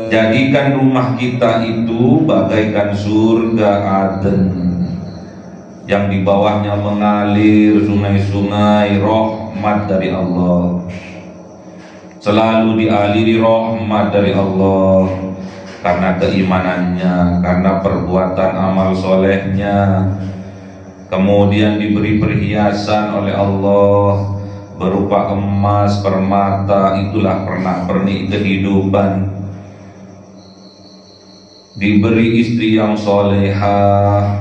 Jadikan rumah kita itu bagaikan surga Aden yang di bawahnya mengalir sungai-sungai rahmat dari Allah. Selalu dialiri rahmat dari Allah karena keimanannya, karena perbuatan amal solehnya. Kemudian diberi perhiasan oleh Allah berupa emas, permata, itulah pernak-pernik kehidupan. Diberi istri yang solehah,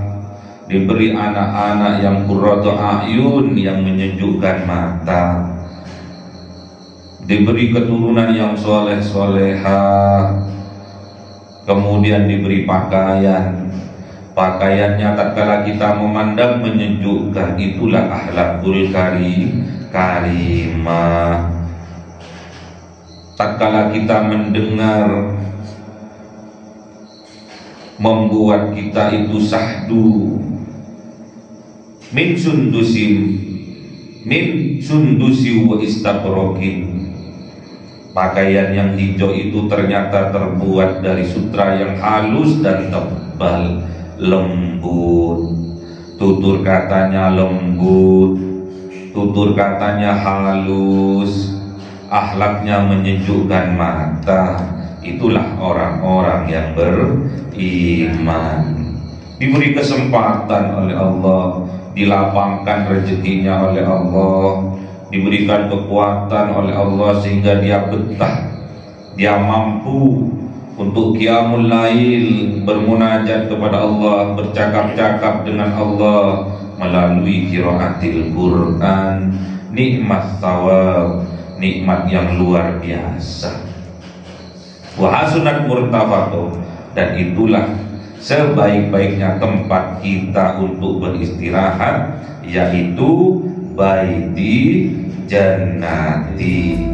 diberi anak-anak yang qurratu a'yun, yang menyejukkan mata, diberi keturunan yang soleh-solehah, kemudian diberi pakaian. Pakaiannya tatkala kita memandang menyejukkan, itulah akhlakul karimah. Tatkala kita mendengar, membuat kita itu sahdu min sundusi wa istabrokin. Pakaian yang hijau itu ternyata terbuat dari sutra yang halus dan tebal, lembut. Tutur katanya lembut, tutur katanya halus, akhlaknya menyejukkan mata. Itulah orang-orang yang beriman. Diberi kesempatan oleh Allah, dilapangkan rezekinya oleh Allah, diberikan kekuatan oleh Allah sehingga dia betah, dia mampu untuk qiyamul lail, bermunajat kepada Allah, bercakap-cakap dengan Allah melalui qiraatil Quran. Nikmat thawab, nikmat yang luar biasa. Wa hasunat murtafaqo, dan itulah sebaik-baiknya tempat kita untuk beristirahat, yaitu baiti jannati.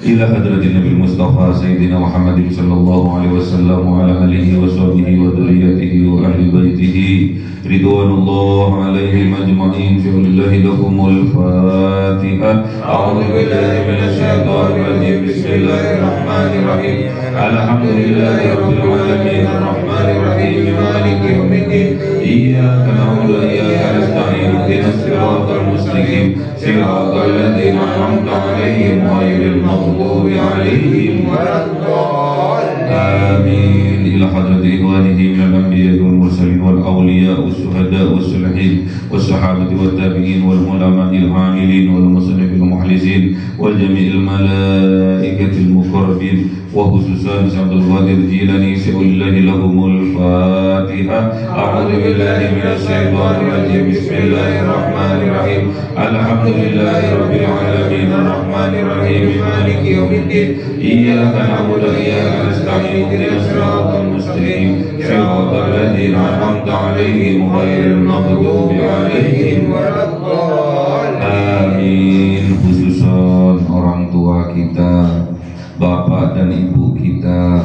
Ila hadratin Nabi Mustafa Sayyidina Muhammad sallallahu alaihi wasallam wa ala alihi wa sahbihi wa dhurriyyatihi wa ahli baitihi ridwanullah alaihim ajma'in. Billahi lahumul Fatiha. A'udzu billahi minasy syaithanir rajim. Bismillahirrahmanirrahim. Alhamdulillahi rabbil alamin arrahmanir rahim maliki yaumiddin. Iyyaka na'budu wa iyyaka nasta'in. Ihdinas siratal mustaqim. Siratal ladzina an'amta 'alaihim ghairil maghdubi 'alaihim waladdallin. Amin. Ila hadrati ikhwanihi minal anbiya'i wal mursalin wal awliya'i was syuhada'i was salihin was sahabati wat tabi'in wal ulama'il 'amilin wal muslimin wal mukhlisin wal jami'il malaikatil muqarrabin wa khususan Abdul Qadir Jilani sa'ulillahi lahumul Fatiha. A'udzu billahi minasy syaithanir rajim. Bismillahirrahmanirrahim. Alhamdulillahi rabbil alamin arrahmanir rahim maliki yaumiddin. Iyyaka na'budu wa iyyaka nasta'in. Ihdinas siratal mustaqim. Siratal ladzina an'amta 'alaihim ghairil maghdubi 'alaihim waladdallin. Amin. Khususan orang tua kita, bapak dan ibu kita,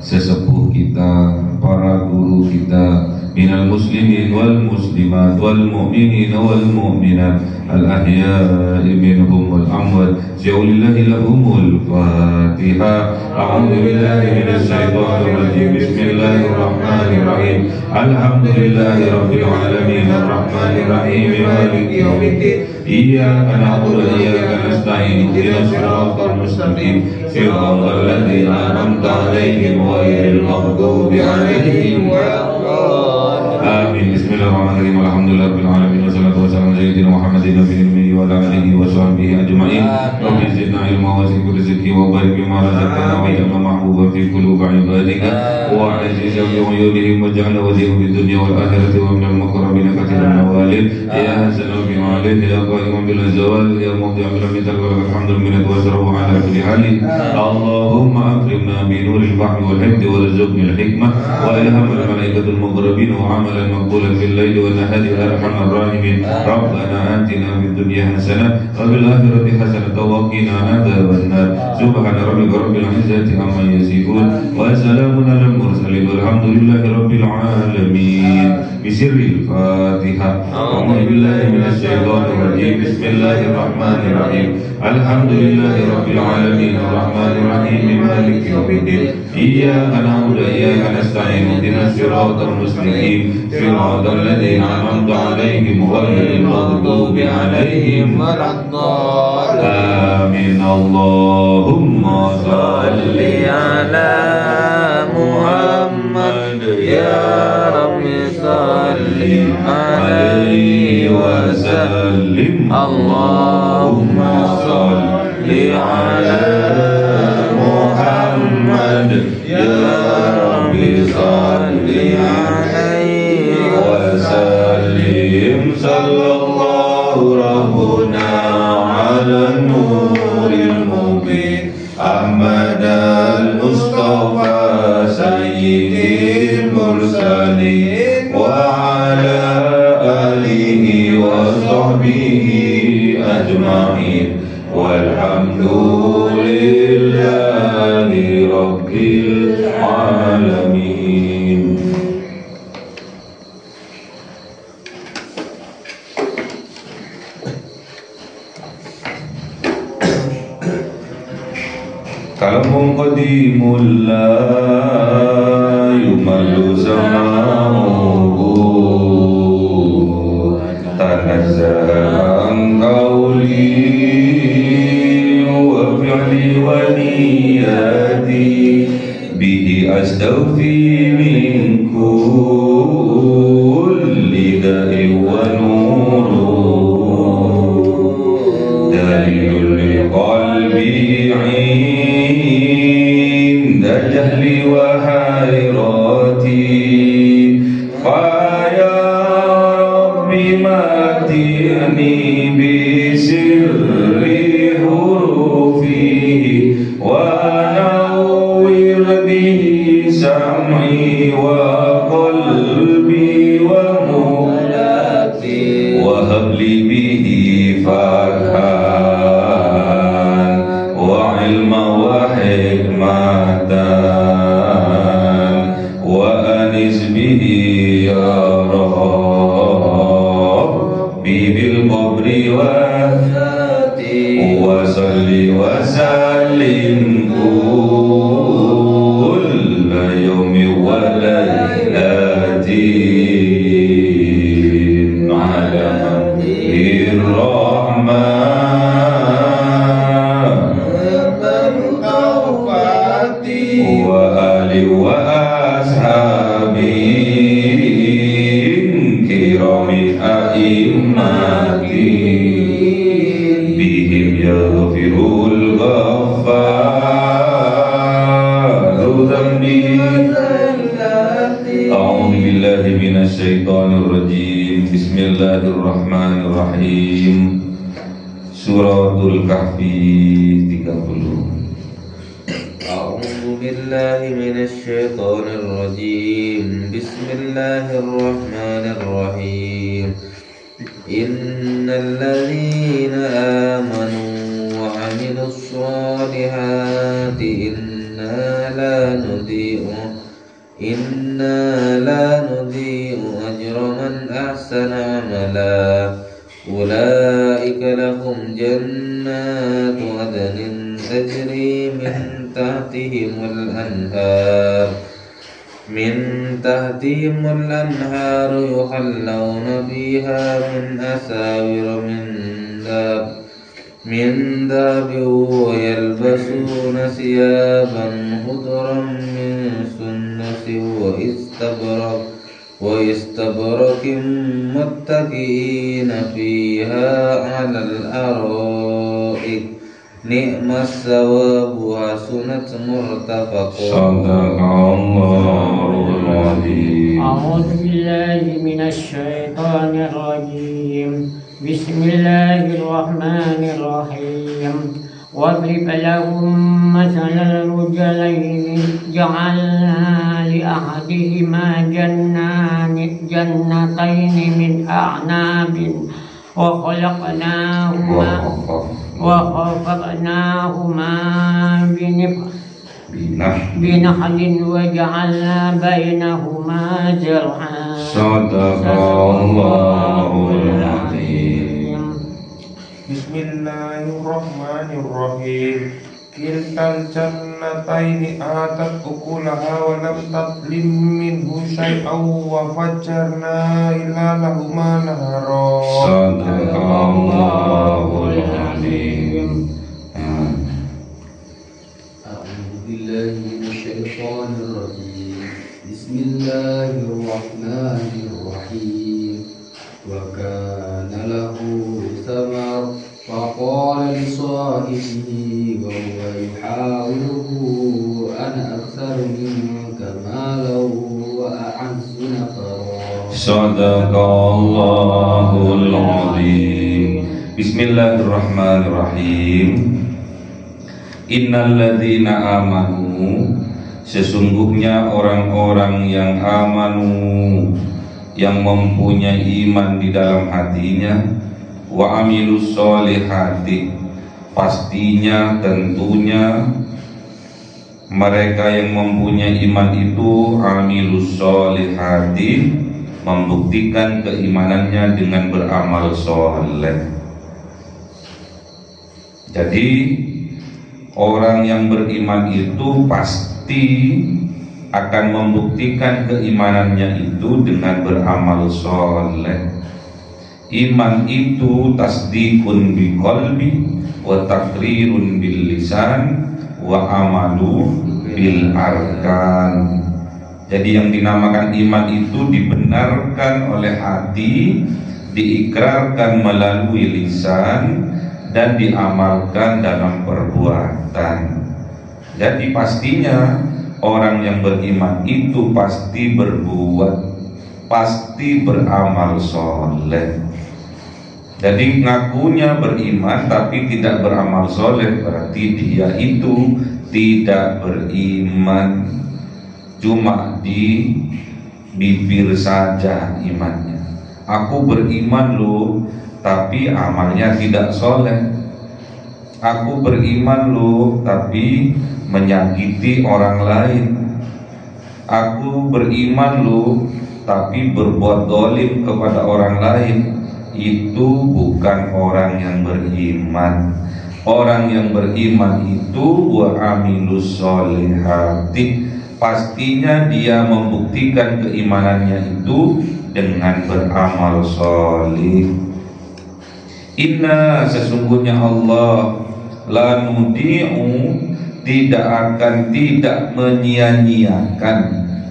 sesepuh kita, para guru kita, minal muslimin wal muslimat wal mu'minin wal mu'minat al ahya'i minhum wal amwat. Ja'ulillahi lahumul Fatiha. A'udzu billahi minasy syaithanir rajim. Bismillahirrahmanirrahim. Alhamdulillahi rabbil alamin arrahmanir rahim maliki yaumiddin. Iyyaka na'budu wa iyyaka nasta'in. Ihdinas siratal mustaqim. Siratal ladzina an'amta 'alaihim ghairil maghdubi 'alaihim waladdallin. Amin. Bismillahirrahmanirrahim. Alhamdulillahirabbil alamin wassalatu wassalamu ala sayyidina Muhammadin nabiyil ummi wa ala alihi wa sahbihi ajma'in. Rabbi zidna ilma wa zidna rizqi wa barik bima razaqtana wa ij'alna mahbuban fi qulubi ibadika wa azizan bi uyunihim waj'alna waliyan fid dunya wal akhirati wa minal muqarrabin kathiran nawalin ya hasanun bi ma'alin ya qaiman bil zawal ya mawdi'an bil mithal wa alhamdul minat wa sarwa ala kulli halin. Allahumma akrimna bi nuril fahmi wal hifdhi warzuqna al hikmah wa ilhamul malaikatul muqarrabin wa amalan maqbulan fil layli wan nahari ya arhamar rahimin. Rabbana atina fid dunya hasanah wa fil akhirati hasanah wa qina adzaban nar. Subhana rabbika rabbil izzati amma yasifun wa salamun alal mursalin walhamdulillahi rabbil alamin. bisirril Fatihah. A'udzu billahi minasyaitonir rajim. Bismillahirrahmanirrahim. Alhamdulillahirabbil alamin arrahmanir rahim maliki yaumiddin. Iyyaka na'budu wa iyyaka nasta'in. Ihdinas siratal mustaqim. Siratal ladzina an'amta 'alaihim ghairil maghdubi 'alaihim waladdallin. Amin. Allahumma shalli ala Muhammad ya Rabbi salli alaihi wa sallim. Allahumma shalli ala Muhammad ya Rabbi salli alaihi wa sallim. Sallallahu rabbuna ala nuril mubin Ahmad al-Mustafa sayyidil mursalin wa ala alihi wa sahbihi ajma'in walhamdulillahi rabbil alamin. Kalamun qadimul la yumallu zama'uhu tanazzaha an qawli wa fi'li wa niyati bihi astaghfi min kulli da'i wa nuru dalilul qalbi jahli wa hayrati fa ya rabbi matini bi sirri hurufi wa nawwir bihi sam'i wa qalbi wa mulati wa habli bihi fakhan wa ilma wa hikmatan wa anis bihi ya Rabbi bil qabri wa salli wa sallim kulla yawmi wa laylatin ala nabiyir rahman wa ali wa ashabin kirami a'immati bihim yaghfirul ghaffaru dhanbi. A'udzu billahi minasy syaithanir rajim. Bismillahirrahmanirrahim. Suratul Kahfi 30. أعوذ بالله من الشيطان الرجيم بسم الله الرحمن الرحيم إن الذين آمنوا وعملوا الصالحات إنا لا نضيع أجر من أحسن عملا أولئك لهم جنات عدن تجري من تحتهم الأنهار يحلون فيها من أساور من ذهب ويلبسون ثيابا خضرا من سندس واستبرق متكئين فيها على الأرائك نعم الثواب وحسنت مرتفقا. صدق الله العظيم. أعوذ بالله من الشيطان الرجيم بسم الله الرحمن الرحيم واضرب لهم مثل الرجلين جعلنا لأحدهما جنتين من أعناب وخلقناهما بنخل وجعلنا بينهما زرعا صدق الله العظيم. Bismillahirrahmanirrahim. Kiltal jannataini atat ukulaha wa lam tatlim minhu syai'aw wa fajjarna ilalahuma nahara. Sadaqallahul azim. A'udzu billahi minasyaitonir rajim. Bismillahirrahmanirrahim. Wa kana lahu thamar faqala li sahibihi wa huwa yuhawiruhu ana aktsaru minka malan wa a'azzu nafara. Sadaqallahul azim. Bismillahirrahmanirrahim. Innalladzina amanu, sesungguhnya orang-orang yang amanu, yang mempunyai iman di dalam hatinya, wa amilus solihati, pastinya tentunya mereka yang mempunyai iman itu amilus solihati, membuktikan keimanannya dengan beramal soleh. Jadi orang yang beriman itu pasti akan membuktikan keimanannya itu dengan beramal soleh. Iman itu tasdikun bi qalbi wa taqrirun bil lisan wa amalu bil arkan. Jadi yang dinamakan iman itu dibenarkan oleh hati, diikrarkan melalui lisan, dan diamalkan dalam perbuatan. Jadi pastinya orang yang beriman itu pasti berbuat, pasti beramal soleh. Jadi ngakunya beriman tapi tidak beramal soleh, berarti dia itu tidak beriman, cuma di bibir saja imannya. Aku beriman loh, tapi amalnya tidak soleh. Aku beriman loh, tapi menyakiti orang lain. Aku beriman loh, tapi berbuat dolim kepada orang lain. Itu bukan orang yang beriman. Orang yang beriman itu wa amilus solihati, pastinya dia membuktikan keimanannya itu dengan beramal soleh. Inna, sesungguhnya Allah, la nudi'u, tidak menyia-nyiakan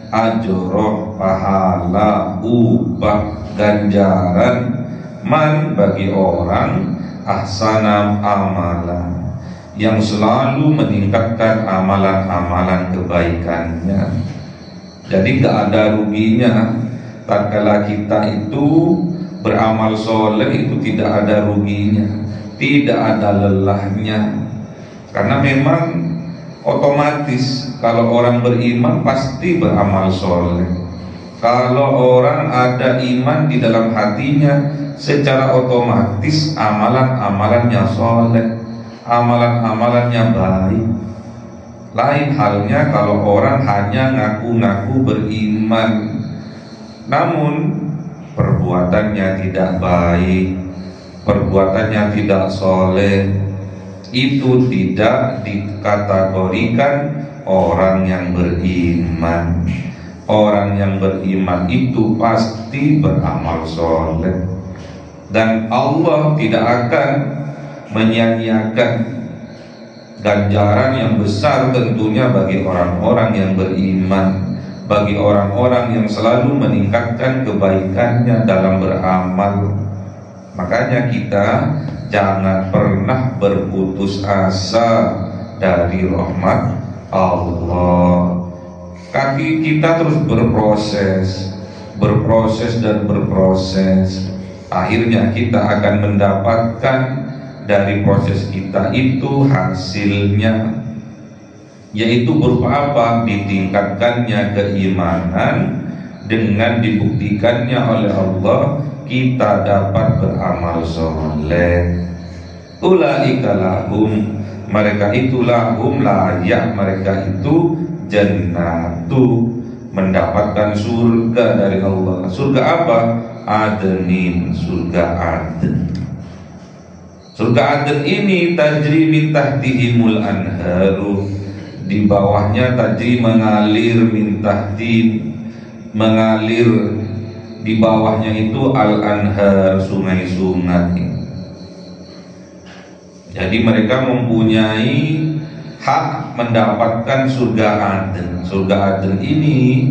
ajroh, pahala, upah, ganjaran, man, bagi orang ahsana amalan, yang selalu meningkatkan amalan-amalan kebaikannya. Jadi gak ada ruginya tatkala kita itu beramal soleh, itu tidak ada ruginya, tidak ada lelahnya. Karena memang otomatis kalau orang beriman pasti beramal soleh. Kalau orang ada iman di dalam hatinya, secara otomatis amalan-amalannya soleh, amalan-amalannya baik. Lain halnya kalau orang hanya ngaku-ngaku beriman, namun perbuatannya tidak baik, perbuatannya tidak soleh, itu tidak dikategorikan orang yang beriman. Orang yang beriman itu pasti beramal soleh, dan Allah tidak akan menyia-nyiakan ganjaran yang besar tentunya bagi orang-orang yang beriman, bagi orang-orang yang selalu meningkatkan kebaikannya dalam beramal. Makanya kita jangan pernah berputus asa dari rahmat Allah. Kaki kita terus berproses dan berproses. Akhirnya kita akan mendapatkan dari proses kita itu hasilnya, yaitu berupa apa? Ditingkatkannya keimanan dengan dibuktikannya oleh Allah kita dapat beramal soleh. Ulaika lahum mereka itulah hum layak, mereka itu jannatu, mendapatkan surga dari Allah. Surga apa? Adnin, surga Aden. Surga Aden ini tajri min tahtihimul anharu, di bawahnya tajri mengalir, min tahti mengalir, di bawahnya itu al anhar, sungai-sungai. Jadi mereka mempunyai hak mendapatkan surga Aden. Surga Aden ini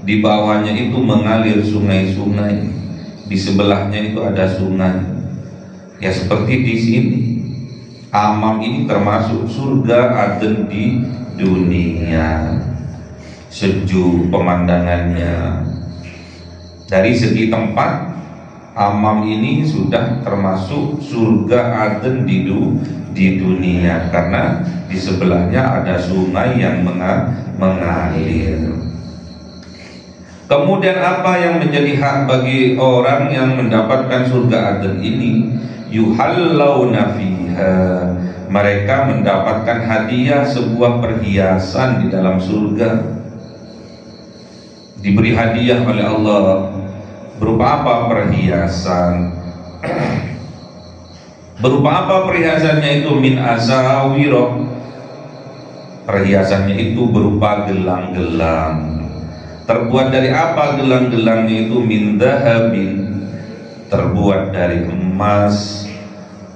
di bawahnya itu mengalir sungai-sungai, di sebelahnya itu ada sungai. Ya seperti di sini, Amam ini termasuk surga Aden di dunia. Sejuk pemandangannya. Dari segi tempat, Amam ini sudah termasuk surga Aden di dunia, karena di sebelahnya ada sungai yang mengalir. Kemudian apa yang menjadi hak bagi orang yang mendapatkan surga Aden ini? Yuhallawna fiha, mereka mendapatkan hadiah, sebuah perhiasan di dalam surga. Diberi hadiah oleh Allah. Berupa apa perhiasan? Berupa apa perhiasannya itu? Min azawiro, perhiasannya itu berupa gelang-gelang. Terbuat dari apa gelang-gelangnya itu? Min dahabin, terbuat dari emas,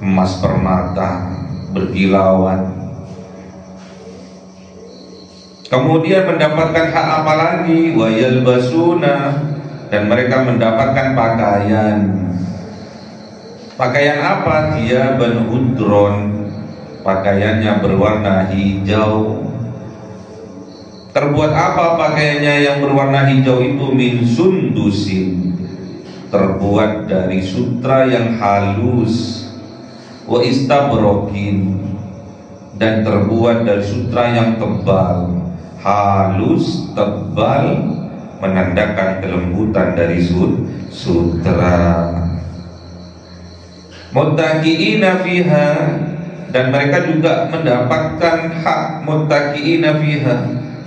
emas permata berkilauan. Kemudian mendapatkan hak apa lagi? Wa yalbasuna, dan mereka mendapatkan pakaian. Pakaian apa? Thiyaban hudron, pakaiannya berwarna hijau. Terbuat apa pakaiannya yang berwarna hijau itu? Min sundusin, terbuat dari sutra yang halus. Wa istabrokin, dan terbuat dari sutra yang tebal. Halus, tebal, menandakan kelembutan dari sutra. Muttaqiina fiha, dan mereka juga mendapatkan hak muttaqiina fiha.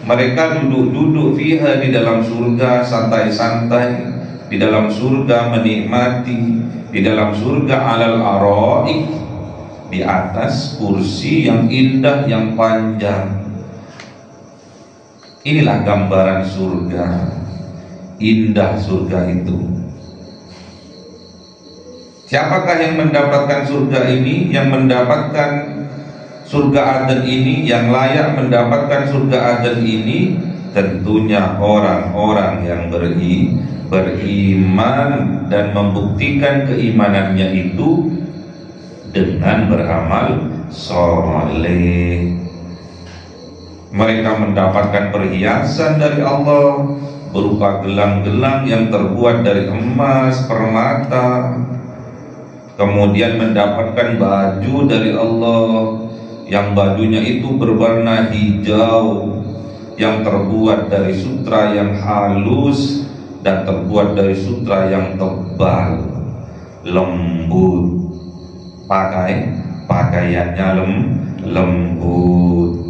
Mereka duduk-duduk fiha, di dalam surga, santai-santai di dalam surga, menikmati di dalam surga, alal araik, di atas kursi yang indah, yang panjang. Inilah gambaran surga, indah surga itu. Siapakah yang mendapatkan surga ini? Yang mendapatkan surga Aden ini, yang layak mendapatkan surga Aden ini, tentunya orang-orang yang beriman dan membuktikan keimanannya itu dengan beramal soleh. Mereka mendapatkan perhiasan dari Allah berupa gelang-gelang yang terbuat dari emas permata. Kemudian mendapatkan baju dari Allah yang bajunya itu berwarna hijau, yang terbuat dari sutra yang halus dan terbuat dari sutra yang tebal, lembut. Pakaiannya lembut.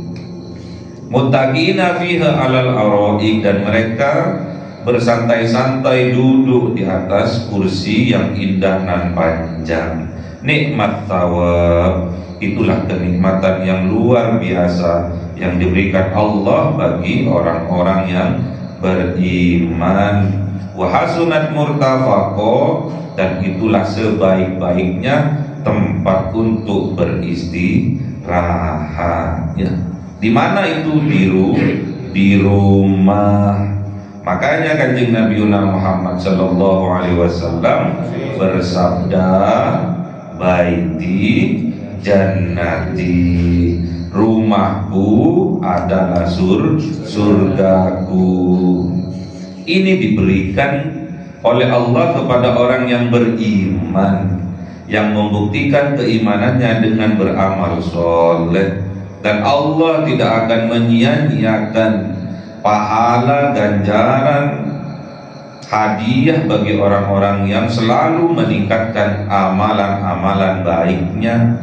Muttaqina fiha alal araik, dan mereka bersantai-santai duduk di atas kursi yang indah nan panjang. Nikmat thawab, itulah kenikmatan yang luar biasa yang diberikan Allah bagi orang-orang yang beriman. Wa hasunat murtafaqo, dan itulah sebaik-baiknya tempat untuk beristirahat, ya. Di mana itu? Di rumah. Makanya Kanjeng Nabi Muhammad sallallahu alaihi wasallam bersabda, baiti jannati, rumahku adalah surgaku. Ini diberikan oleh Allah kepada orang yang beriman, yang membuktikan keimanannya dengan beramal soleh. Dan Allah tidak akan menyia-nyiakan pahala, ganjaran, hadiah bagi orang-orang yang selalu meningkatkan amalan-amalan baiknya.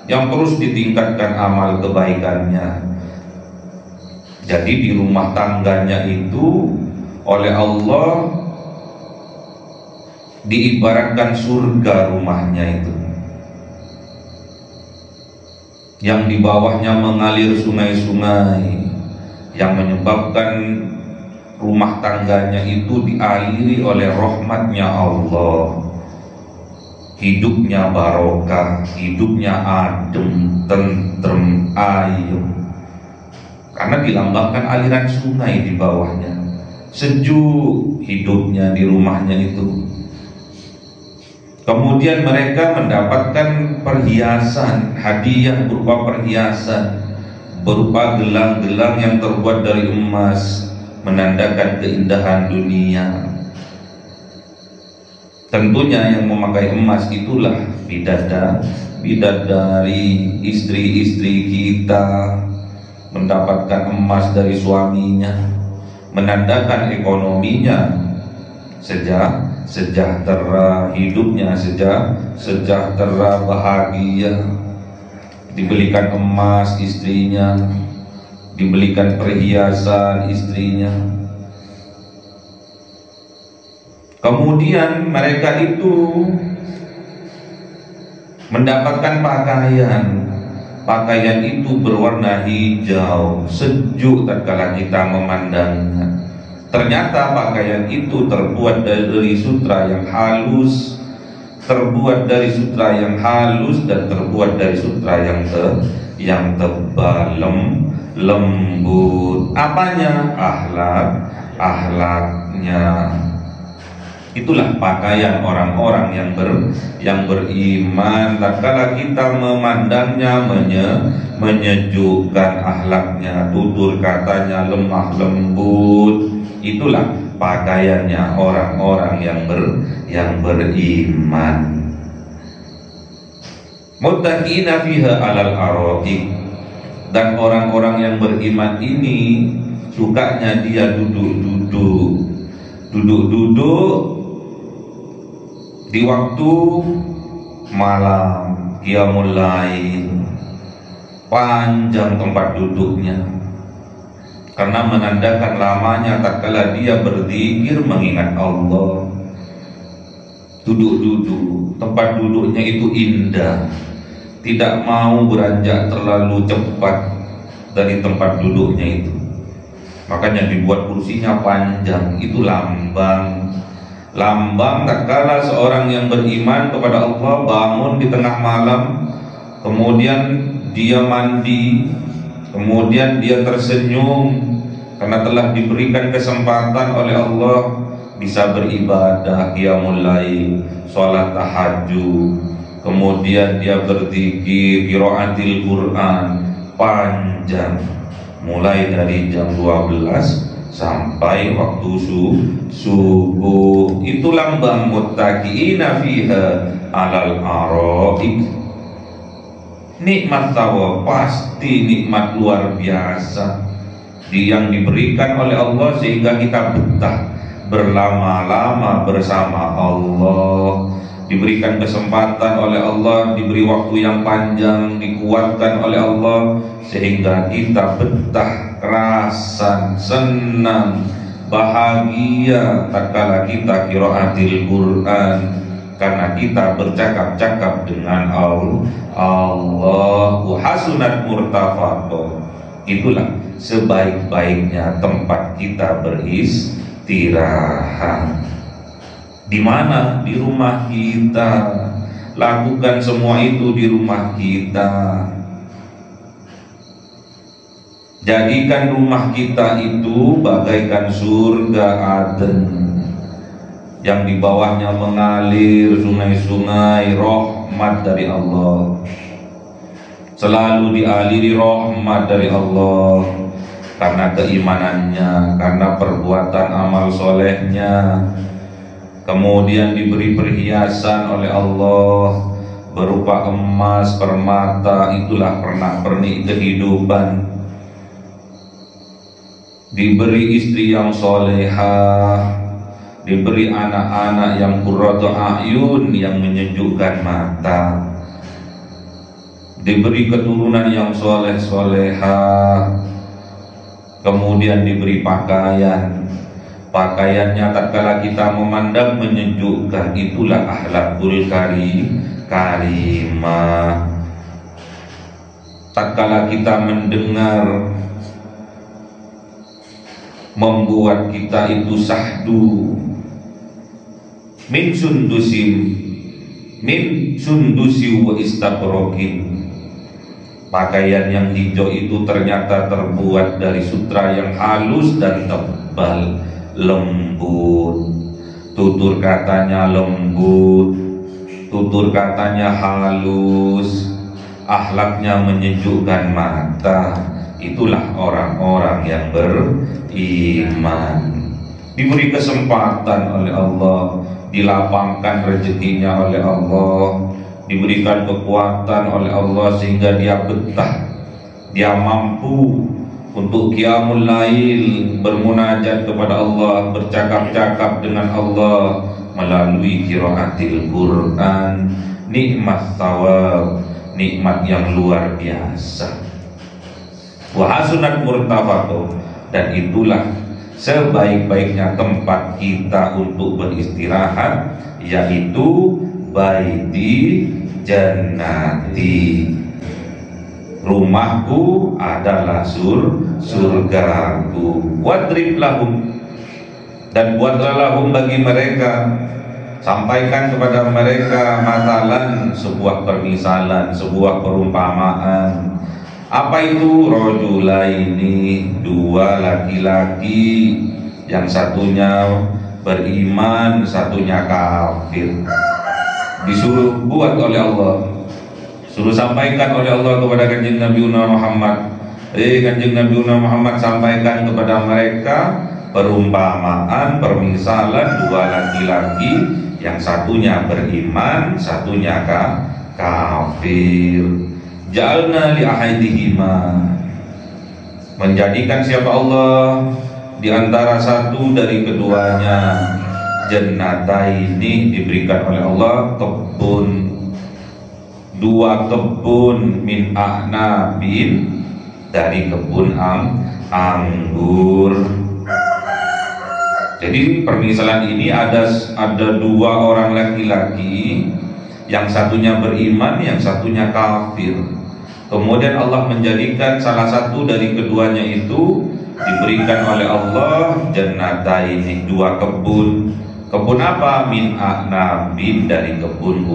yang terus ditingkatkan amal kebaikannya. Jadi di rumah tangganya itu oleh Allah diibaratkan surga rumahnya itu, yang di bawahnya mengalir sungai-sungai, yang menyebabkan rumah tangganya itu dialiri oleh rahmatnya Allah. Hidupnya barokah, hidupnya adem, tentrem, ayem, karena dilambangkan aliran sungai di bawahnya. Sejuk hidupnya di rumahnya itu. Kemudian mereka mendapatkan perhiasan, hadiah berupa perhiasan, berupa gelang-gelang yang terbuat dari emas, menandakan keindahan dunia. Tentunya yang memakai emas itulah bidadari, istri-istri kita mendapatkan emas dari suaminya, menandakan ekonominya sejahtera, hidupnya sejahtera, bahagia. Dibelikan emas istrinya, dibelikan perhiasan istrinya. Kemudian mereka itu mendapatkan pakaian itu berwarna hijau, sejuk tatkala kita memandangnya. Ternyata pakaian itu terbuat dari sutra yang halus, dan terbuat dari sutra yang tebal, lembut. Apanya? Akhlaknya. Itulah pakaian orang-orang yang beriman. Tatkala kita memandangnya, menyejukkan akhlaknya, tutur katanya lemah lembut. Itulah pakaiannya orang-orang yang beriman. Muttaqina fiha 'alal araqi. Dan orang-orang yang beriman ini sukanya dia duduk-duduk di waktu malam, qiyamul lail, panjang tempat duduknya, karena menandakan lamanya tatkala dia berzikir mengingat Allah. Duduk-duduk, tempat duduknya itu indah, tidak mau beranjak terlalu cepat dari tempat duduknya itu. Makanya dibuat kursinya panjang, itu lambang tatkala seorang yang beriman kepada Allah bangun di tengah malam, kemudian dia mandi, kemudian dia tersenyum karena telah diberikan kesempatan oleh Allah bisa beribadah, qiyamul lail, sholat tahajud, kemudian dia berzikir, qiraatil Quran panjang, mulai dari jam 12 sampai waktu subuh. Itu lambang muttaqiina fiha 'alal araqi. Nikmat tawa, pasti nikmat luar biasa yang diberikan oleh Allah sehingga kita betah berlama-lama bersama Allah. Diberikan kesempatan oleh Allah, diberi waktu yang panjang, dikuatkan oleh Allah sehingga kita betah, kerasan, senang, bahagia tatkala kita qiraatil Quran, karena kita bercakap-cakap dengan Allah. Hasunat murtafaqah. Itulah sebaik-baiknya tempat kita beristirahat. Di mana? Di rumah kita. Lakukan semua itu di rumah kita. Jadikan rumah kita itu bagaikan surga Aden, yang di bawahnya mengalir sungai-sungai rahmat dari Allah. Selalu dialiri rahmat dari Allah karena keimanannya, karena perbuatan amal solehnya. Kemudian diberi perhiasan oleh Allah berupa emas, permata, itulah pernak-pernik kehidupan. Diberi istri yang solehah, diberi anak-anak yang qurratu a'yun, yang menyejukkan mata. diberi keturunan yang soleh-solehah, kemudian diberi pakaiannya tatkala kita memandang menyejukkan, itulah akhlakul karimah. Tatkala kita mendengar membuat kita itu sahdu min sundusi wa istabrokin, pakaian yang hijau itu ternyata terbuat dari sutra yang halus dan tebal, lembut, tutur katanya lembut, tutur katanya halus, akhlaknya menyejukkan mata. Itulah orang-orang yang beriman, diberi kesempatan oleh Allah, dilapangkan rezekinya oleh Allah, diberikan kekuatan oleh Allah sehingga dia betah, dia mampu untuk qiyamul lail, bermunajat kepada Allah, bercakap-cakap dengan Allah melalui qiraatil Quran. Nikmat thawab, nikmat yang luar biasa. Wa hasunat murtafaqo, dan itulah sebaik-baiknya tempat kita untuk beristirahat, yaitu baiti jannati, rumahku adalah surgaku. Wadrib lahum, dan buatlah lahum bagi mereka, sampaikan kepada mereka masalan, sebuah permisalan, sebuah perumpamaan. Apa itu? Rajulaini, dua laki-laki, yang satunya beriman, satunya kafir. Disuruh buat oleh Allah, suruh sampaikan oleh Allah kepada kanjeng Nabi Muhammad. Kanjeng Nabi Muhammad sampaikan kepada mereka perumpamaan, permisalan dua laki-laki, yang satunya beriman, satunya kafir. Ja'alna li ahadihima, menjadikan siapa Allah di antara satu dari keduanya, jannataini, diberikan oleh Allah kebun, dua kebun, min a'nabin, dari kebun anggur. Jadi permisalan ini ada dua orang laki-laki, yang satunya beriman, yang satunya kafir. Kemudian Allah menjadikan salah satu dari keduanya itu diberikan oleh Allah jannataini, dua kebun. Kebun apa? Min a'nabin, dari kebun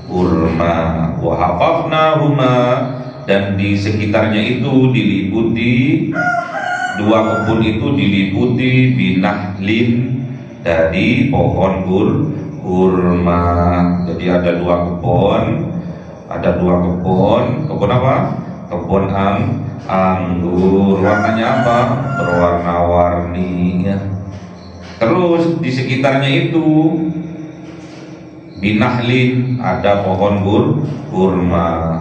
kurma. Wa hafafnahuma, dan di sekitarnya itu diliputi, dua kebun itu diliputi binahlin, dari pohon kurma. Jadi ada dua kebun, kebun apa? Kebun anggur. Warnanya apa? Berwarna-warni ya. Terus di sekitarnya itu binahlin, ada pohon kurma.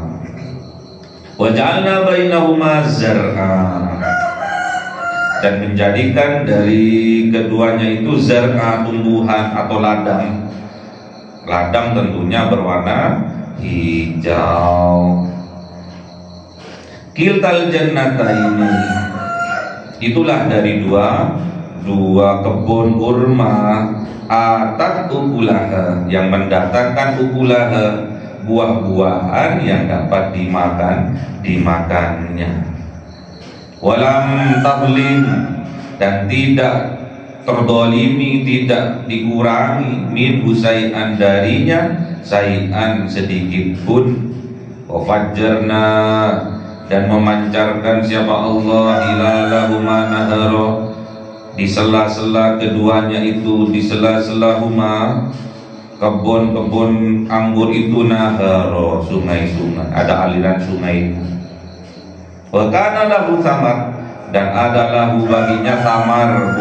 Wa ja'alna bainahuma zar'a, dan menjadikan dari keduanya itu zar'a, tumbuhan atau ladang. Ladang tentunya berwarna hijau. Kiltal jannataini, itulah dari dua kebun kurma, atat ukulaha, yang mendatangkan ukulaha, buah-buahan yang dapat dimakannya. Walam tablim, dan tidak terdolimi, tidak dikurangi, min husai'an, darinya sayi'an, sedikit pun. Wafajjarna, dan memancarkan siapa Allah ilalahuma nahara, di sela-sela keduanya itu, di sela-sela huma, kebun-kebun anggur itu, nahara, sungai-sungai, ada aliran sungai. Wa kana lahu thamar, dan adalah baginya tamar,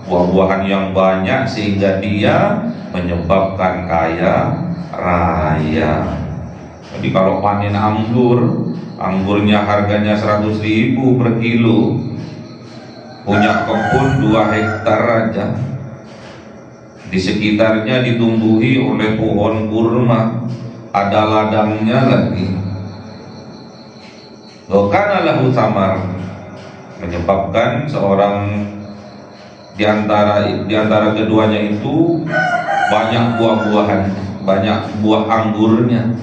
buah-buahan yang banyak, sehingga dia menyebabkan kaya raya. Jadi kalau panen anggurnya harganya 100.000 per kilo, punya kebun 2 hektar aja, di sekitarnya ditumbuhi oleh pohon kurma, ada ladangnya lagi, Kana lahu samar, menyebabkan seorang di antara keduanya itu banyak buah-buahan, banyak buah anggurnya,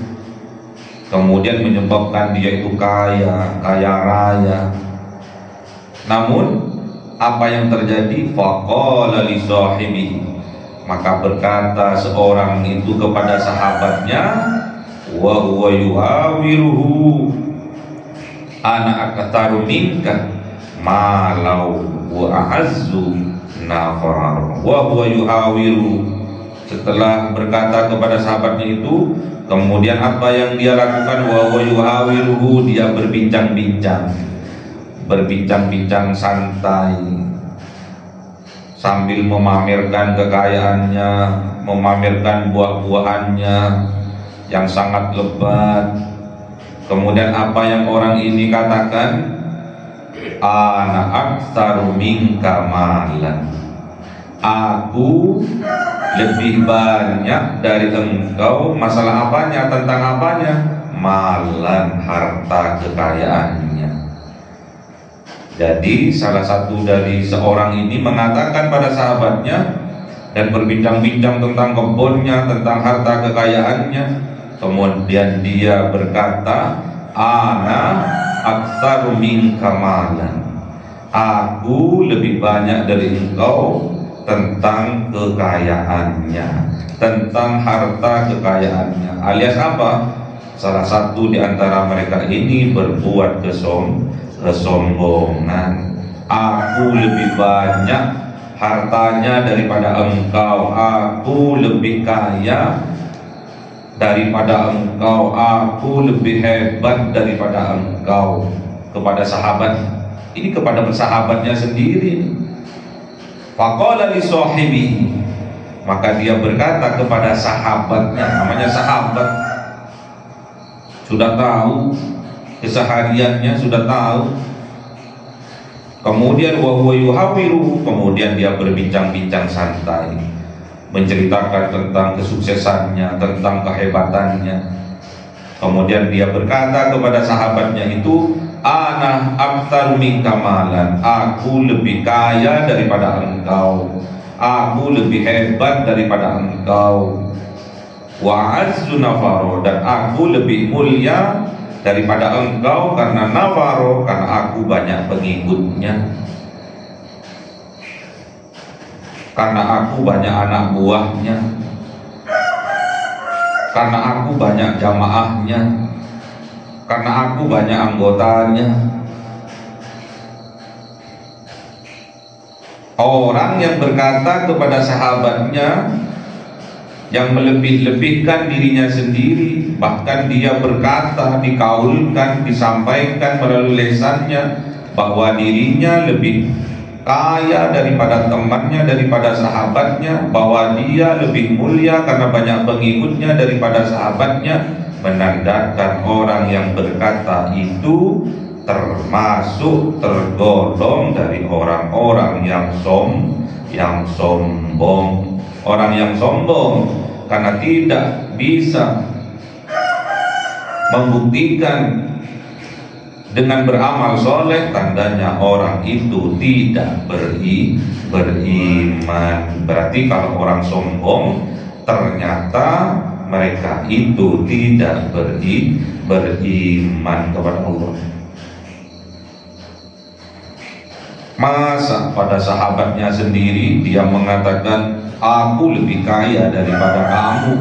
kemudian menyebabkan dia itu kaya raya. Namun apa yang terjadi? Faqala li sahibihi, maka berkata seorang itu kepada sahabatnya, wa huwa yuhawiruhu, ana aktaru minka malau wa a'azzu nafar. Wa huwa yuhawiru, setelah berkata kepada sahabatnya itu, kemudian apa yang dia lakukan? Wa huwa yuhawiruhu, dia berbincang santai sambil memamerkan kekayaannya, memamerkan buah-buahannya yang sangat lebat. Kemudian apa yang orang ini katakan? Ana aktsaru minka malan, aku lebih banyak dari engkau. Masalah apanya? Tentang apanya? Malan, harta kekayaannya. Jadi salah satu dari seorang ini mengatakan pada sahabatnya dan berbincang-bincang tentang kebunnya, tentang harta kekayaannya. Kemudian dia berkata, ana aktsaru minka malan, aku lebih banyak dari engkau tentang kekayaannya, tentang harta kekayaannya. Alias apa? Salah satu di antara mereka ini berbuat kesombongan. Aku lebih banyak hartanya daripada engkau, aku lebih kaya daripada engkau, aku lebih hebat daripada engkau. Kepada sahabat ini, kepada sahabatnya sendiri. Faqala li sahibihi, maka dia berkata kepada sahabatnya, namanya sahabat, sudah tahu kesehariannya, sudah tahu. Kemudian wa huwa yuhawiru, kemudian dia berbincang-bincang santai, menceritakan tentang kesuksesannya, tentang kehebatannya. Kemudian dia berkata kepada sahabatnya itu, ana aktaru minka malan, aku lebih kaya daripada engkau, aku lebih hebat daripada engkau. Wa azzu nafaro, dan aku lebih mulia daripada engkau karena nafaro, karena aku banyak pengikutnya, karena aku banyak anak buahnya, karena aku banyak jamaahnya, karena aku banyak anggotanya. Orang yang berkata kepada sahabatnya, yang melebih-lebihkan dirinya sendiri, bahkan dia berkata, dikaulkan, disampaikan melalui lesannya bahwa dirinya lebih kaya daripada temannya, daripada sahabatnya, bahwa dia lebih mulia karena banyak pengikutnya daripada sahabatnya, menandakan orang yang berkata itu termasuk, tergolong dari orang-orang yang sombong. Orang yang sombong karena tidak bisa membuktikan dengan beramal soleh, tandanya orang itu tidak beriman. Berarti kalau orang sombong, ternyata mereka itu tidak beriman kepada Allah. Masa pada sahabatnya sendiri dia mengatakan, aku lebih kaya daripada kamu,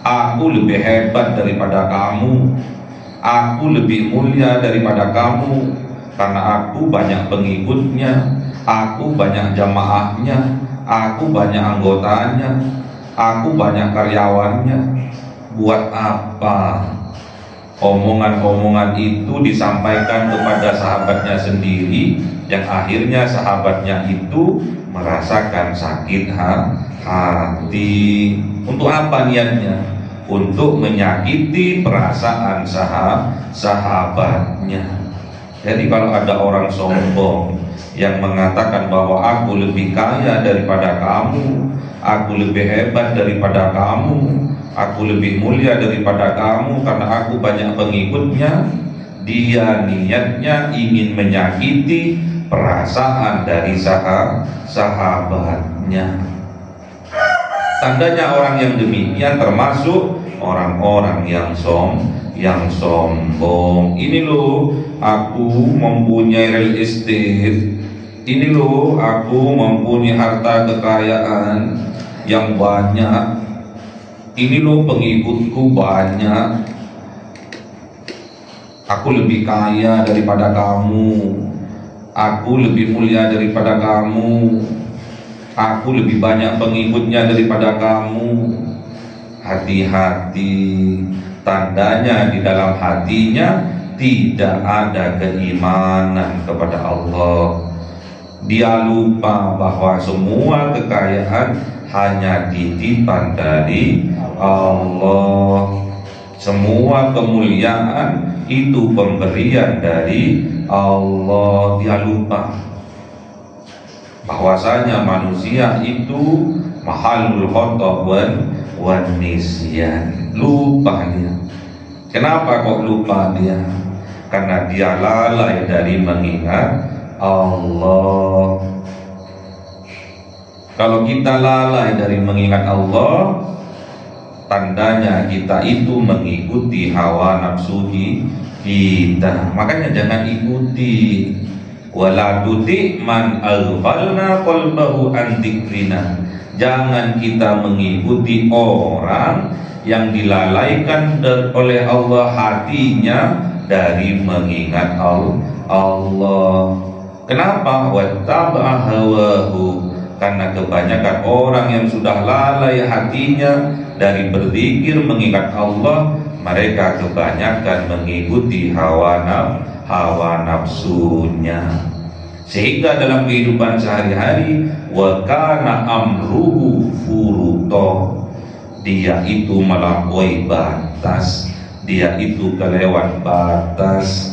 aku lebih hebat daripada kamu, aku lebih mulia daripada kamu, karena aku banyak pengikutnya, aku banyak jamaahnya, aku banyak anggotanya, aku banyak karyawannya. Buat apa omongan-omongan itu disampaikan kepada sahabatnya sendiri, yang akhirnya sahabatnya itu merasakan sakit hati. Untuk apa niatnya? Untuk menyakiti perasaan sahabatnya. Jadi kalau ada orang sombong yang mengatakan bahwa aku lebih kaya daripada kamu, aku lebih hebat daripada kamu, aku lebih mulia daripada kamu karena aku banyak pengikutnya, dia niatnya ingin menyakiti perasaan dari sahabatnya. Tandanya orang yang demikian termasuk orang-orang yang sombong. Ini loh, aku mempunyai real estate. Ini loh, aku mempunyai harta kekayaan yang banyak. Ini loh, pengikutku banyak. Aku lebih kaya daripada kamu. Aku lebih mulia daripada kamu. Aku lebih banyak pengikutnya daripada kamu. Hati-hati, tandanya di dalam hatinya tidak ada keimanan kepada Allah. Dia lupa bahwa semua kekayaan hanya titipan dari Allah. Semua kemuliaan itu pemberian dari Allah. Dia lupa bahwasanya manusia itu mahalul khotob wan nisyan. Lupa dia. Kenapa kok lupa dia? Karena dia lalai dari mengingat Allah. Kalau kita lalai dari mengingat Allah, tandanya kita itu mengikuti hawa nafsu kita. Makanya jangan ikuti. Wala tuti man aghfalna qalbahu an dzikrina. Jangan kita mengikuti orang yang dilalaikan oleh Allah hatinya dari mengingat Allah. Kenapa? Wattaba'a hawahu. Karena kebanyakan orang yang sudah lalai hatinya dari berzikir mengingat Allah, mereka kebanyakan mengikuti hawa nafsunya. Sehingga dalam kehidupan sehari-hari, wa kana amruhu furuto, dia itu melampaui batas, dia itu kelewat batas,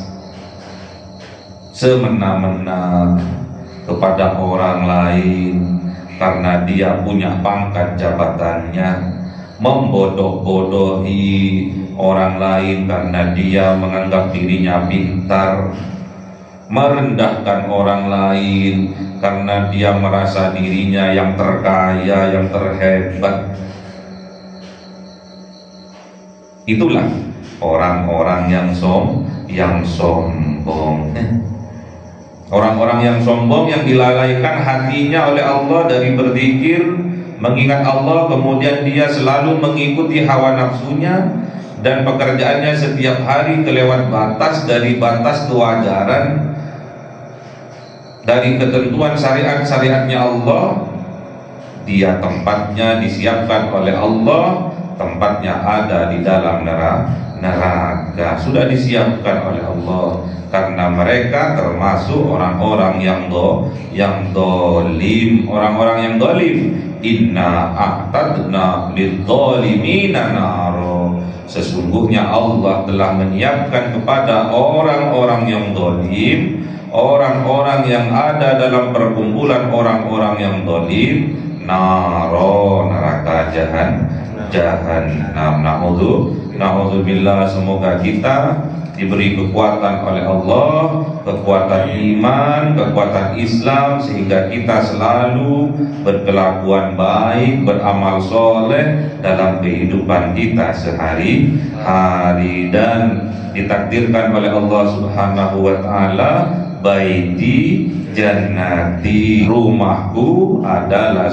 semena-mena kepada orang lain karena dia punya pangkat jabatannya, membodoh-bodohi orang lain karena dia menganggap dirinya pintar, merendahkan orang lain karena dia merasa dirinya yang terkaya, yang terhebat. Itulah orang-orang yang sombong. Orang-orang yang sombong yang dilalaikan hatinya oleh Allah dari berzikir, mengingat Allah, kemudian dia selalu mengikuti hawa nafsunya dan pekerjaannya setiap hari kelewat batas dari batas kewajaran, dari ketentuan syariat-syariatnya Allah. Dia tempatnya disiapkan oleh Allah, tempatnya ada di dalam neraka, sudah disiapkan oleh Allah. Karena mereka termasuk orang-orang yang dolim. Orang-orang yang dolim, inna a'tadna lidzalimina naro. Sesungguhnya Allah telah menyiapkan kepada orang-orang yang dolim, orang-orang yang ada dalam perkumpulan orang-orang yang dolim, naro, neraka jahannam. Na'udzubillah. Semoga kita diberi kekuatan oleh Allah, kekuatan iman, kekuatan Islam, sehingga kita selalu berkelakuan baik, beramal soleh dalam kehidupan kita sehari-hari, dan ditakdirkan oleh Allah Subhanahu wa Ta'ala, baiti jannati, rumahku adalah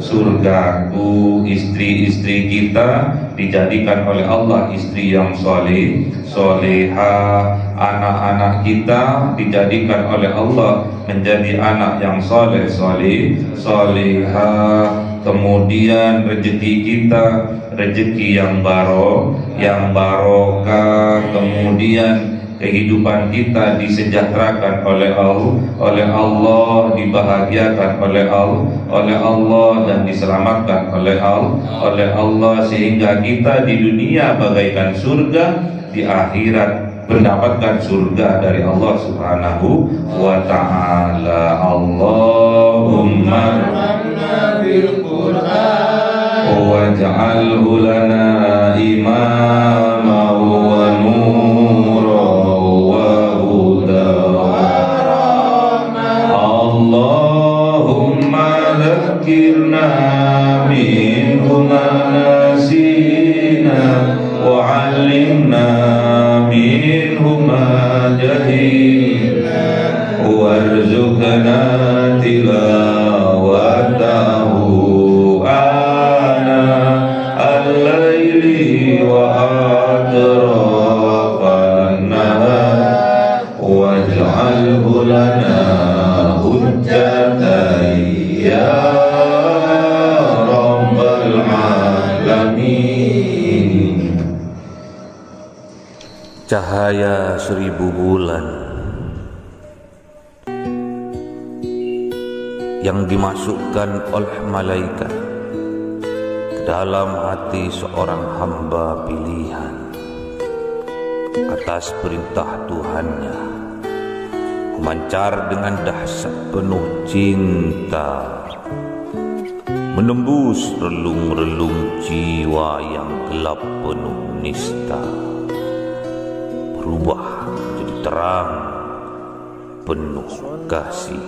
surgaku. Istri-istri kita dijadikan oleh Allah istri yang solehah. Anak-anak kita dijadikan oleh Allah menjadi anak yang solehah. Kemudian rezeki kita rezeki yang barokah. Kemudian kehidupan kita disejahterakan oleh Allah, dibahagiakan oleh Allah dan diselamatkan oleh Allah, sehingga kita di dunia bagaikan surga, di akhirat mendapatkan surga dari Allah Subhanahu wa Ta'ala. Allahumma bil Qur'an waj'alhu lana imama wa nura ذكرنا منه ما نسينا وعلمنا منه ما جهلنا وارزقنا تلاوته آناء الليل وأطراف النهار واجعله لنا حجة يا رب العالمين. Cahaya 1000 bulan yang dimasukkan oleh malaikat ke dalam hati seorang hamba pilihan atas perintah Tuhannya, memancar dengan dahsyat penuh cinta, menembus relung-relung jiwa yang gelap penuh nista, berubah menjadi terang penuh kasih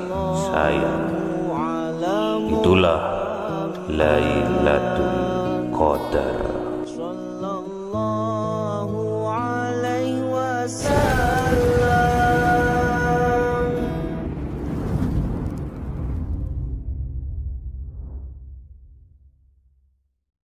sayang. Itulah Lailatul Qadar.